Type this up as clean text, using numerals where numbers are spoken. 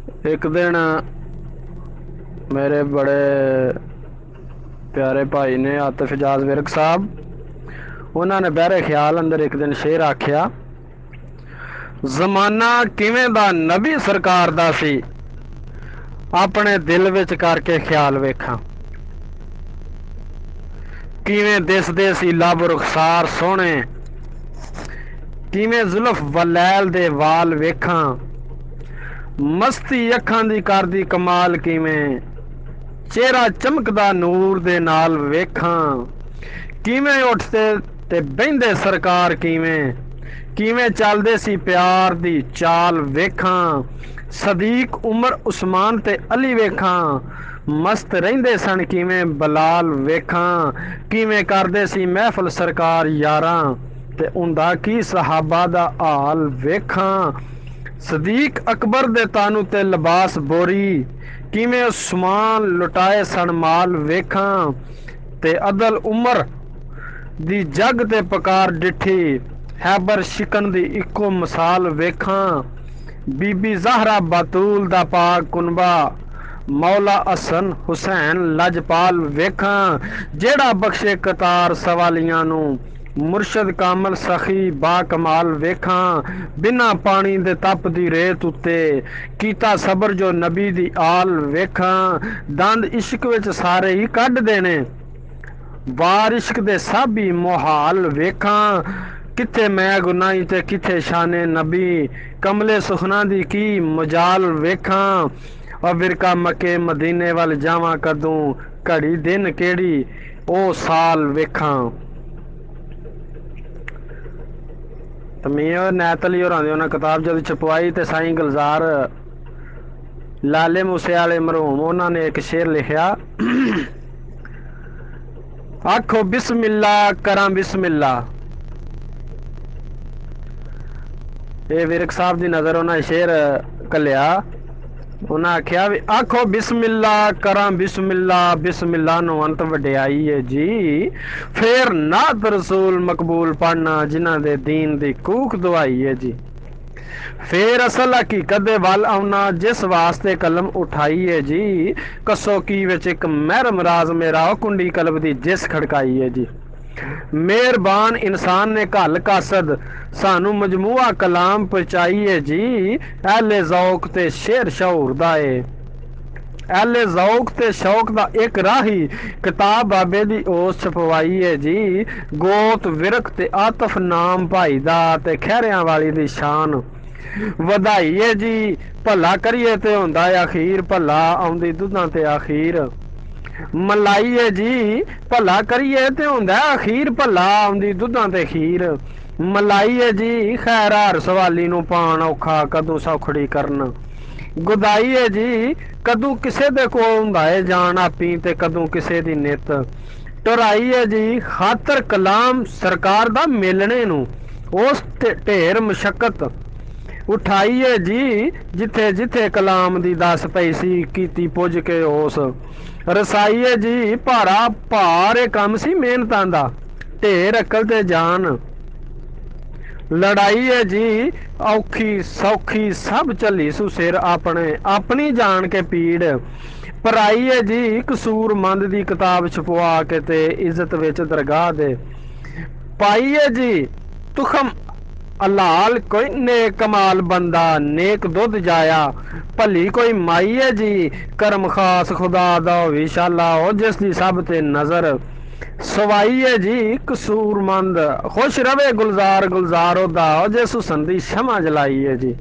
एक दिन मेरे बड़े प्यारे भाई ने आतिफ इजाज विरक साहब उन्होंने बहरे ख्याल अंदर एक दिन शेर आख्या, जमाना किवें दा नबी सरकार दा सी, अपने दिल विच करके ख्याल वेखां। किवें दिसदे सी लब रुखसार सोहणे, किवें जुल्फ वलैल दे वाल वेखां। मस्ती अखां दी करदी कमाल, किवें चेहरा चमकदा नूर दे नाल वेखां। किवें उठदे ते बहिंदे सरकार, किवें चलदे सी प्यार दी चाल वेखां। सदीक उमर उस्मान ते अली वेखां, मस्त रहिंदे सन किवें बलाल वेखां। किवें करदे सी महफल सरकार यारां, ते उंदा की सहाबा दा हाल वेखां। सदीक अकबर दे तानू ते लिबास बोरी, किवें उस्मान लुटाए सन माल वेखां। ते अदल उमर दी जग ते पकार डिठी, हैबर शिकन दी इको मिसाल वेखां। बीबी ज़हरा बतूल दा पाक कुनबा, मौला हसन हुसैन लजपाल वेखां। जेड़ा बख्शे कतार सवालियां नू, मुर्शद कामल सखी बा कमाल वेखां। बिना पानी दे तप दी रेत उत्ते, कीता सबर जो नबी दी आल वेखां। दंद इश्क विच सारे ही कढ देने, वार इश्क दे सब ही मुहाल वेखां। किथे मैं गुनाही ते किथे शाने नबी, कमले सुखना दी की मजाल वेखां। और विरका मके मदीने वाल जावां कदूं, घड़ी दिन केड़ी ओ साल वेखां। तमीर नैतली होरां दी उन्हां किताब जद छपवाई ते साईं गुलजार लाले मूसे वाले मरहूम उन्होंने एक शेर लिखिया, आखो बिस्मिल्ला करा बिस्मिल्ला। ये विरक साहब की नज़र उन्हें शेर कलिया। उन्हें आख्या भी आखो बिस्मिल्ला करा बिस्मिल्ला, बिस्मिल्ला नु अंत वड्याई है जी। फिर नात रसूल मकबूल पढ़ना, जिन्हां दे दीन दी कूक दुआई है जी। फिर असल हकीकत दे वल आउना, जिस वास्ते कलम उठाई है जी। कसो की विच एक महरम राज मेरा, कुंडी कलब दी जिस खड़काई है जी। मेहरबान इंसान ने घल कासद, सानू मजमूआ कलाम पहुंचाई है जी। अहले ज़ौक ते शेर शऊर दा है, अहले ज़ौक ते शौक दा एक राही, किताब बाबे दी ओस छपवाई है जी। गोत विरक ते आतफ नाम भाई दा, ते खैरियां वाली दी शान वधाई है जी। भला करिए ते हुंदा अखीर, भला आउंदी दुधां ते अखीर मलाई है जी। भला करिए ते हुंदा अखीर, भला आउंदी दुधां ते खीर मलाई है जी। खैर हर सवाली नू पाण औखा, कदों सौखड़ी करन गुदाई है जी। कदों किसे दे कोल हुंदा है जान आपी, ते कदों किसे दी नित टुराई है जी। खातर कलाम सरकार दा मिलने नू, उस ढेर मुशक्कत उठाई है जी। जिथे जिथे कलाम दी दस पई सी, कीती पुज के उस रसाई है जी। भारा भारे काम सी मेहनतां दा, ढेर अकल ते जान लड़ाई है जी। औखी सौखी सब झली सु सिर अपने, अपनी जान के पीड़ पराई है जी। कसूरमंद दी किताब छपवा के ते इज्जत विच दरगाह दे पाई है जी। तुखम अलाल कोई नेक कमाल बंदा, नेक दुध जाया भली कोई माई है जी। करम खास खुदा दा होवी शाला, हो जिसदी सब ते नजर सवाई है जी। कसूरमंद खुश रवे गुलजार, गुलजार ओदा हो जिस हुसन दी शमा जलाई है जी।